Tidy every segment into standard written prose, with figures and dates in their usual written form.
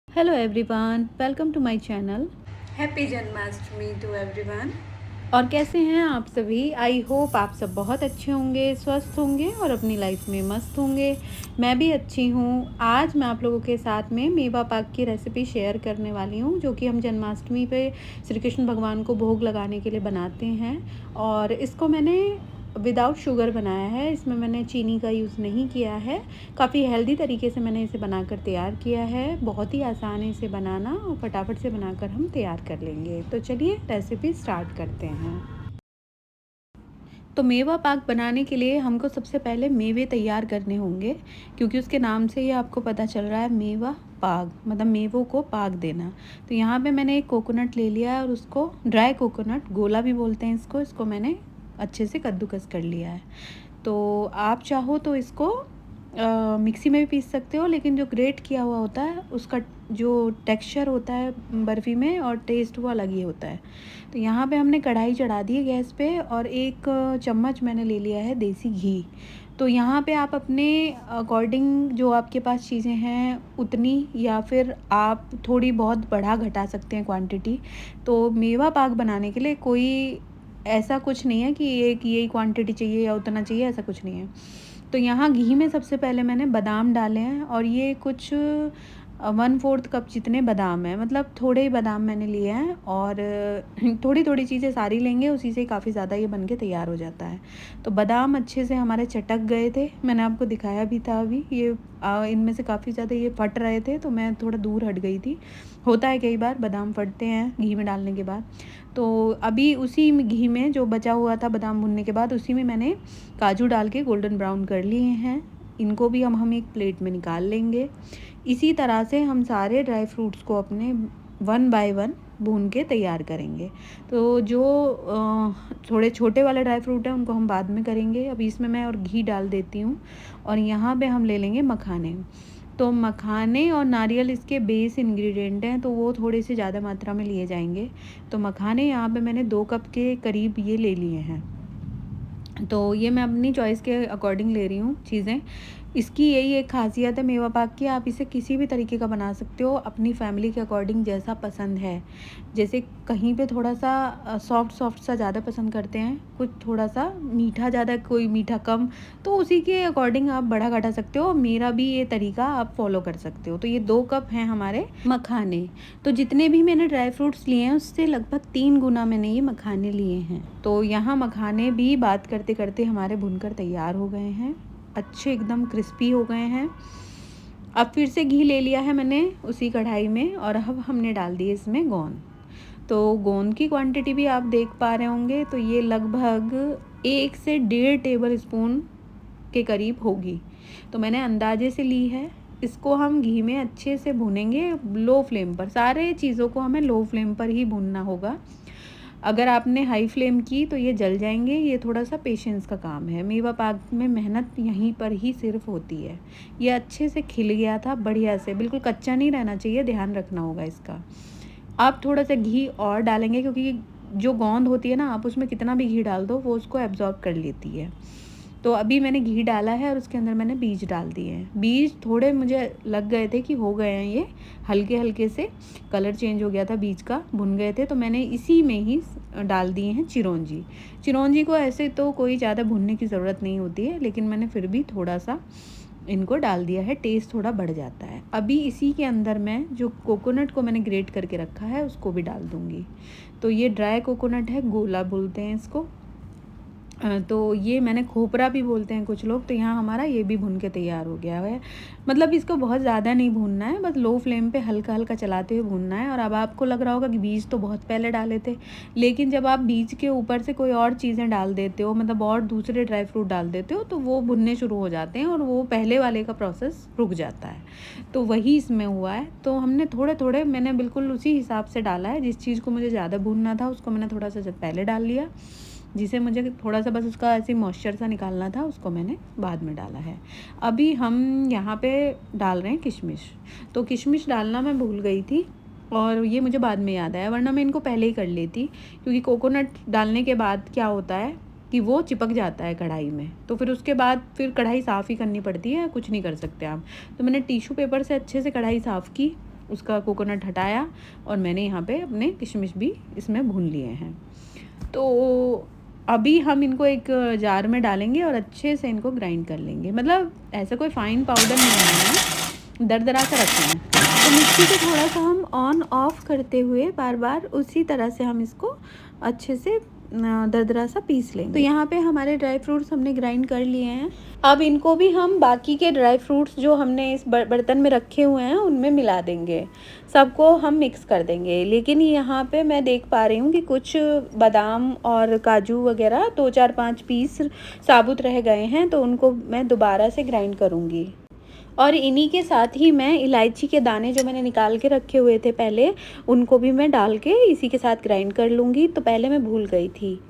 Hello everyone, welcome to my channel। Happy Janmashtami to everyone. और कैसे हैं आप सभी? आई होप आप सब बहुत अच्छे होंगे, स्वस्थ होंगे और अपनी लाइफ में मस्त होंगे। मैं भी अच्छी हूँ। आज मैं आप लोगों के साथ में मेवा पाक की रेसिपी शेयर करने वाली हूँ, जो कि हम जन्माष्टमी पे श्री कृष्ण भगवान को भोग लगाने के लिए बनाते हैं। और इसको मैंने विदाउट शुगर बनाया है, इसमें मैंने चीनी का यूज़ नहीं किया है। काफ़ी हेल्दी तरीके से मैंने इसे बनाकर तैयार किया है। बहुत ही आसान है इसे बनाना और फटाफट से बनाकर हम तैयार कर लेंगे। तो चलिए रेसिपी स्टार्ट करते हैं। तो मेवा पाक बनाने के लिए हमको सबसे पहले मेवे तैयार करने होंगे, क्योंकि उसके नाम से ही आपको पता चल रहा है मेवा पाक, मतलब मेवों को पाक देना। तो यहाँ पे मैंने एक कोकोनट ले लिया है और उसको ड्राई कोकोनट, गोला भी बोलते हैं इसको मैंने अच्छे से कद्दूकस कर लिया है। तो आप चाहो तो इसको मिक्सी में भी पीस सकते हो, लेकिन जो ग्रेट किया हुआ होता है उसका जो टेक्सचर होता है बर्फ़ी में और टेस्ट वो अलग ही होता है। तो यहाँ पे हमने कढ़ाई चढ़ा दी है गैस पे और एक चम्मच मैंने ले लिया है देसी घी। तो यहाँ पे आप अपने अकॉर्डिंग जो आपके पास चीज़ें हैं उतनी, या फिर आप थोड़ी बहुत बढ़ा घटा सकते हैं क्वांटिटी। तो मेवा पाक बनाने के लिए कोई ऐसा कुछ नहीं है कि एक यही क्वांटिटी चाहिए या उतना चाहिए, ऐसा कुछ नहीं है। तो यहाँ घी में सबसे पहले मैंने बादाम डाले हैं और ये कुछ 1/4 कप जितने बादाम हैं, मतलब थोड़े ही बादाम मैंने लिए हैं। और थोड़ी थोड़ी चीज़ें सारी लेंगे, उसी से काफ़ी ज़्यादा ये बन के तैयार हो जाता है। तो बादाम अच्छे से हमारे चटक गए थे, मैंने आपको दिखाया भी था अभी। ये इनमें से काफ़ी ज़्यादा ये फट रहे थे, तो मैं थोड़ा दूर हट गई थी। होता है कई बार, बादाम फटते हैं घी में डालने के बाद। तो अभी उसी घी में जो बचा हुआ था बादाम भुनने के बाद, उसी में मैंने काजू डाल के गोल्डन ब्राउन कर लिए हैं। इनको भी हम एक प्लेट में निकाल लेंगे। इसी तरह से हम सारे ड्राई फ्रूट्स को अपने 1 बाय 1 भून के तैयार करेंगे। तो जो थोड़े छोटे वाले ड्राई फ्रूट हैं उनको हम बाद में करेंगे। अभी इसमें मैं और घी डाल देती हूँ। और यहाँ पे हम ले लेंगे मखाने। तो मखाने और नारियल इसके बेस इंग्रेडिएंट हैं, तो वो थोड़े से ज़्यादा मात्रा में लिए जाएंगे। तो मखाने यहाँ पे मैंने 2 कप के करीब ये ले लिए हैं। तो ये मैं अपनी चॉइस के अकॉर्डिंग ले रही हूँ चीज़ें। इसकी यही एक ख़ासियत है मेवा पाक की, आप इसे किसी भी तरीके का बना सकते हो अपनी फैमिली के अकॉर्डिंग, जैसा पसंद है। जैसे कहीं पे थोड़ा सा सॉफ्ट सॉफ्ट सा ज़्यादा पसंद करते हैं, कुछ थोड़ा सा मीठा ज़्यादा, कोई मीठा कम, तो उसी के अकॉर्डिंग आप बढ़ा घटा सकते हो। मेरा भी ये तरीका आप फॉलो कर सकते हो। तो ये 2 कप हैं हमारे मखाने। तो जितने भी मैंने ड्राई फ्रूट्स लिए हैं उससे लगभग 3 गुना मैंने ये मखाने लिए हैं। तो यहाँ मखाने भी बात करते करते हमारे भुनकर तैयार हो गए हैं, अच्छे एकदम क्रिस्पी हो गए हैं। अब फिर से घी ले लिया है मैंने उसी कढ़ाई में और अब हमने डाल दिए इसमें गोंद। तो गोंद की क्वांटिटी भी आप देख पा रहे होंगे, तो ये लगभग 1 से 1.5 टेबल स्पून के करीब होगी। तो मैंने अंदाजे से ली है। इसको हम घी में अच्छे से भूनेंगे लो फ्लेम पर। सारे चीज़ों को हमें लो फ्लेम पर ही भूनना होगा। अगर आपने हाई फ्लेम की तो ये जल जाएंगे। ये थोड़ा सा पेशेंस का काम है। मेवा पाक में मेहनत यहीं पर ही सिर्फ होती है। ये अच्छे से खिल गया था बढ़िया से, बिल्कुल कच्चा नहीं रहना चाहिए, ध्यान रखना होगा इसका। आप थोड़ा सा घी और डालेंगे, क्योंकि जो गोंद होती है ना, आप उसमें कितना भी घी डाल दो वो उसको एब्जॉर्ब कर लेती है। तो अभी मैंने घी डाला है और उसके अंदर मैंने बीज डाल दिए हैं। बीज थोड़े मुझे लग गए थे कि हो गए हैं, ये हल्के हल्के से कलर चेंज हो गया था बीज का, भुन गए थे। तो मैंने इसी में ही डाल दिए हैं चिरौंजी। चिरौंजी को ऐसे तो कोई ज़्यादा भुनने की ज़रूरत नहीं होती है, लेकिन मैंने फिर भी थोड़ा सा इनको डाल दिया है, टेस्ट थोड़ा बढ़ जाता है। अभी इसी के अंदर मैं जो कोकोनट को मैंने ग्रेट करके रखा है उसको भी डाल दूँगी। तो ये ड्राई कोकोनट है, गोला बोलते हैं इसको। तो ये मैंने खोपरा भी बोलते हैं कुछ लोग। तो यहाँ हमारा ये भी भुन के तैयार हो गया है। मतलब इसको बहुत ज़्यादा नहीं भूनना है, बस लो फ्लेम पे हल्का हल्का चलाते हुए भूनना है। और अब आपको लग रहा होगा कि बीज तो बहुत पहले डाले थे, लेकिन जब आप बीज के ऊपर से कोई और चीज़ें डाल देते हो, मतलब और दूसरे ड्राई फ्रूट डाल देते हो, तो वो भुनने शुरू हो जाते हैं और वो पहले वाले का प्रोसेस रुक जाता है। तो वही इसमें हुआ है। तो हमने थोड़े थोड़े, मैंने बिल्कुल उसी हिसाब से डाला है। जिस चीज़ को मुझे ज़्यादा भूनना था उसको मैंने थोड़ा सा पहले डाल लिया, जिसे मुझे थोड़ा सा बस उसका ऐसे मॉइस्चर सा निकालना था उसको मैंने बाद में डाला है। अभी हम यहाँ पे डाल रहे हैं किशमिश। तो किशमिश डालना मैं भूल गई थी और ये मुझे बाद में याद आया, वरना मैं इनको पहले ही कर लेती। क्योंकि कोकोनट डालने के बाद क्या होता है कि वो चिपक जाता है कढ़ाई में, तो फिर उसके बाद फिर कढ़ाई साफ़ ही करनी पड़ती है, कुछ नहीं कर सकते आप। तो मैंने टिश्यू पेपर से अच्छे से कढ़ाई साफ़ की उसका कोकोनट हटाया और मैंने यहाँ पे अपने किशमिश भी इसमें भून लिए हैं। तो अभी हम इनको एक जार में डालेंगे और अच्छे से इनको ग्राइंड कर लेंगे। मतलब ऐसा कोई फ़ाइन पाउडर नहीं बनाना है, दरदरा सा रखना है। तो मिक्सी को थोड़ा सा हम ऑन ऑफ करते हुए बार बार उसी तरह से हम इसको अच्छे से दरदरा सा पीस लेंगे। तो यहाँ पे हमारे ड्राई फ्रूट्स हमने ग्राइंड कर लिए हैं। अब इनको भी हम बाकी के ड्राई फ्रूट्स जो हमने इस बर्तन में रखे हुए हैं उनमें मिला देंगे, सबको हम मिक्स कर देंगे। लेकिन यहाँ पे मैं देख पा रही हूँ कि कुछ बादाम और काजू वगैरह 2-4-5 पीस साबुत रह गए हैं, तो उनको मैं दोबारा से ग्राइंड करूँगी। और इन्हीं के साथ ही मैं इलायची के दाने जो मैंने निकाल के रखे हुए थे पहले, उनको भी मैं डाल के इसी के साथ ग्राइंड कर लूँगी। तो पहले मैं भूल गई थी।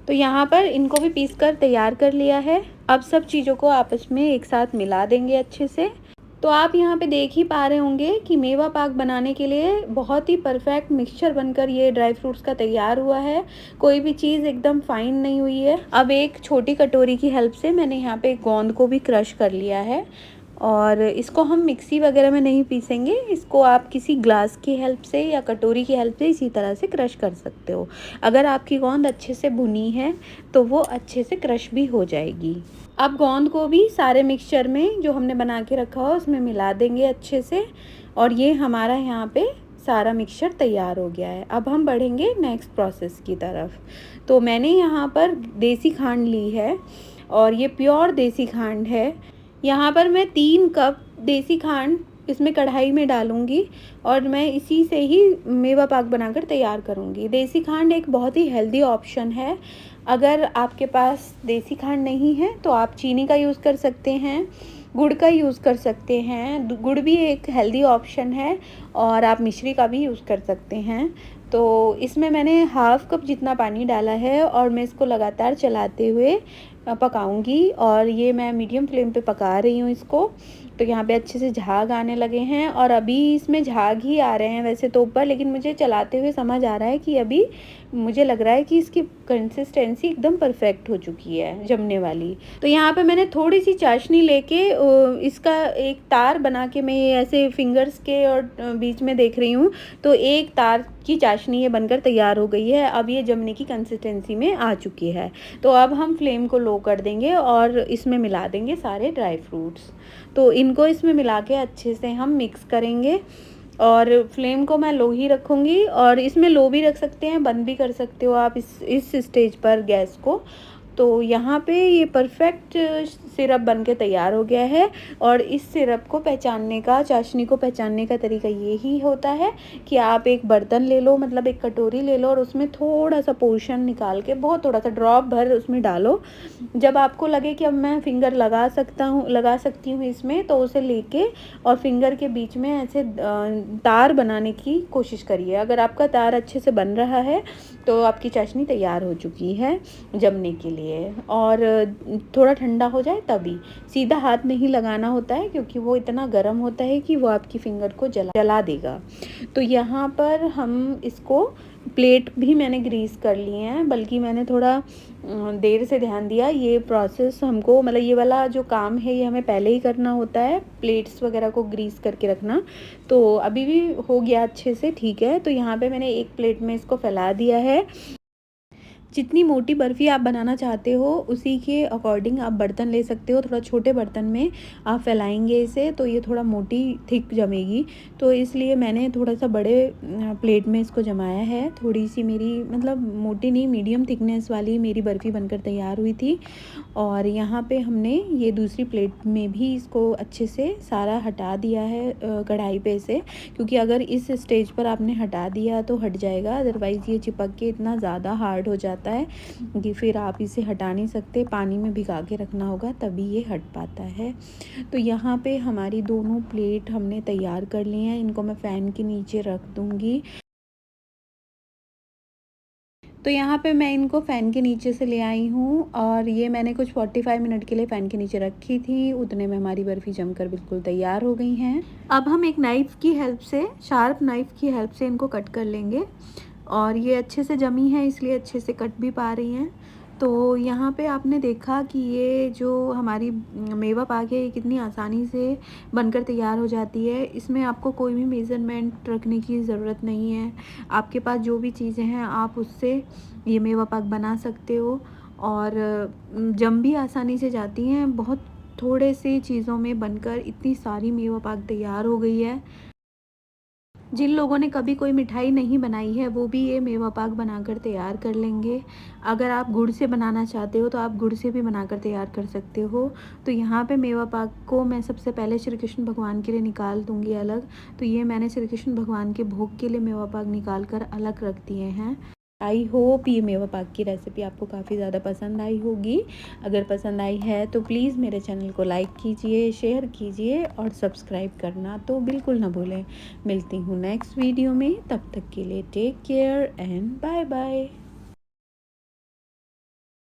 तो यहाँ पर इनको भी पीस कर तैयार कर लिया है। अब सब चीज़ों को आपस में एक साथ मिला देंगे अच्छे से। तो आप यहाँ पे देख ही पा रहे होंगे कि मेवा पाक बनाने के लिए बहुत ही परफेक्ट मिक्सचर बनकर ये ड्राई फ्रूट्स का तैयार हुआ है। कोई भी चीज़ एकदम फाइन नहीं हुई है। अब एक छोटी कटोरी की हेल्प से मैंने यहाँ पे गोंद को भी क्रश कर लिया है और इसको हम मिक्सी वगैरह में नहीं पीसेंगे। इसको आप किसी ग्लास की हेल्प से या कटोरी की हेल्प से इसी तरह से क्रश कर सकते हो। अगर आपकी गोंद अच्छे से भुनी है तो वो अच्छे से क्रश भी हो जाएगी। अब गोंद को भी सारे मिक्सचर में जो हमने बना के रखा हो उसमें मिला देंगे अच्छे से। और ये हमारा यहाँ पे सारा मिक्सचर तैयार हो गया है। अब हम बढ़ेंगे नेक्स्ट प्रोसेस की तरफ। तो मैंने यहाँ पर देसी खांड ली है और ये प्योर देसी खांड है। यहाँ पर मैं 3 कप देसी खांड इसमें कढ़ाई में डालूँगी और मैं इसी से ही मेवा पाक बनाकर तैयार करूँगी। देसी खांड एक बहुत ही हेल्दी ऑप्शन है। अगर आपके पास देसी खांड नहीं है तो आप चीनी का यूज़ कर सकते हैं, गुड़ का यूज़ कर सकते हैं। गुड़ भी एक हेल्दी ऑप्शन है और आप मिश्री का भी यूज़ कर सकते हैं। तो इसमें मैंने हाफ़ कप जितना पानी डाला है और मैं इसको लगातार चलाते हुए पकाऊंगी। और ये मैं मीडियम फ्लेम पे पका रही हूँ इसको। तो यहाँ पे अच्छे से झाग आने लगे हैं और अभी इसमें झाग ही आ रहे हैं वैसे तो ऊपर, लेकिन मुझे चलाते हुए समझ आ रहा है कि अभी मुझे लग रहा है कि इसकी कंसिस्टेंसी एकदम परफेक्ट हो चुकी है, जमने वाली। तो यहाँ पे मैंने थोड़ी सी चाशनी लेके इसका एक तार बना के मैं ये ऐसे फिंगर्स के और बीच में देख रही हूँ, तो एक तार की चाशनी ये बनकर तैयार हो गई है। अब ये जमने की कंसिस्टेंसी में आ चुकी है। तो अब हम फ्लेम को लो कर देंगे और इसमें मिला देंगे सारे ड्राई फ्रूट्स। तो इनको इसमें मिला के अच्छे से हम मिक्स करेंगे और फ्लेम को मैं लो ही रखूँगी। और इसमें लो भी रख सकते हैं, बंद भी कर सकते हो आप इस स्टेज पर गैस को। तो यहाँ पे ये परफेक्ट सिरप बन के तैयार हो गया है। और इस सिरप को पहचानने का, चाशनी को पहचानने का तरीका ये ही होता है कि आप एक बर्तन ले लो, मतलब एक कटोरी ले लो और उसमें थोड़ा सा पोर्शन निकाल के बहुत थोड़ा सा ड्रॉप भर उसमें डालो। जब आपको लगे कि अब मैं फिंगर लगा सकती हूँ इसमें, तो उसे लेके और फिंगर के बीच में ऐसे तार बनाने की कोशिश करिए। अगर आपका तार अच्छे से बन रहा है तो आपकी चाशनी तैयार हो चुकी है जमने के लिए। और थोड़ा ठंडा हो जाए तभी, सीधा हाथ नहीं लगाना होता है क्योंकि वो इतना गर्म होता है कि वो आपकी फिंगर को जला देगा। तो यहाँ पर हम इसको, प्लेट भी मैंने ग्रीस कर लिए हैं, बल्कि मैंने थोड़ा देर से ध्यान दिया। ये प्रोसेस हमको, मतलब ये वाला जो काम है ये हमें पहले ही करना होता है, प्लेट्स वगैरह को ग्रीस करके रखना। तो अभी भी हो गया अच्छे से, ठीक है। तो यहाँ पे मैंने एक प्लेट में इसको फैला दिया है। जितनी मोटी बर्फ़ी आप बनाना चाहते हो उसी के अकॉर्डिंग आप बर्तन ले सकते हो। थोड़ा छोटे बर्तन में आप फैलाएंगे इसे तो ये थोड़ा मोटी थिक जमेगी, तो इसलिए मैंने थोड़ा सा बड़े प्लेट में इसको जमाया है। थोड़ी सी मेरी, मतलब मोटी नहीं, मीडियम थिकनेस वाली मेरी बर्फ़ी बनकर तैयार हुई थी। और यहाँ पे हमने ये दूसरी प्लेट में भी इसको अच्छे से सारा हटा दिया है कढ़ाई पे से, क्योंकि अगर इस स्टेज पर आपने हटा दिया तो हट जाएगा, अदरवाइज़ ये चिपक के इतना ज़्यादा हार्ड हो जाता है कि फिर आप इसे हटा नहीं सकते। पानी में भिगा के रखना होगा तभी ये हट पाता है। तो यहाँ पे हमारी दोनों प्लेट हमने तैयार कर ली हैं। इनको मैं फ़ैन के नीचे रख दूँगी। तो यहाँ पे मैं इनको फ़ैन के नीचे से ले आई हूँ और ये मैंने कुछ 45 मिनट के लिए फ़ैन के नीचे रखी थी। उतने में हमारी बर्फ़ी जमकर बिल्कुल तैयार हो गई हैं। अब हम एक नाइफ़ की हेल्प से, शार्प नाइफ़ की हेल्प से इनको कट कर लेंगे। और ये अच्छे से जमी है इसलिए अच्छे से कट भी पा रही हैं। तो यहाँ पे आपने देखा कि ये जो हमारी मेवा पाक है ये कितनी आसानी से बनकर तैयार हो जाती है। इसमें आपको कोई भी मेज़रमेंट रखने की ज़रूरत नहीं है। आपके पास जो भी चीज़ें हैं आप उससे ये मेवा पाक बना सकते हो और जम भी आसानी से जाती हैं। बहुत थोड़े से चीज़ों में बनकर इतनी सारी मेवा पाक तैयार हो गई है। जिन लोगों ने कभी कोई मिठाई नहीं बनाई है वो भी ये मेवा पाक बनाकर तैयार कर लेंगे। अगर आप गुड़ से बनाना चाहते हो तो आप गुड़ से भी बनाकर तैयार कर सकते हो। तो यहाँ पे मेवा पाक को मैं सबसे पहले श्री कृष्ण भगवान के लिए निकाल दूँगी अलग। तो ये मैंने श्री कृष्ण भगवान के भोग के लिए मेवा पाक निकाल कर अलग रख दिए हैं। आई होप ये मेवा पाक की रेसिपी आपको काफ़ी ज़्यादा पसंद आई होगी। अगर पसंद आई है तो प्लीज़ मेरे चैनल को लाइक कीजिए, शेयर कीजिए और सब्सक्राइब करना तो बिल्कुल ना भूलें। मिलती हूँ नेक्स्ट वीडियो में, तब तक के लिए take care and bye bye.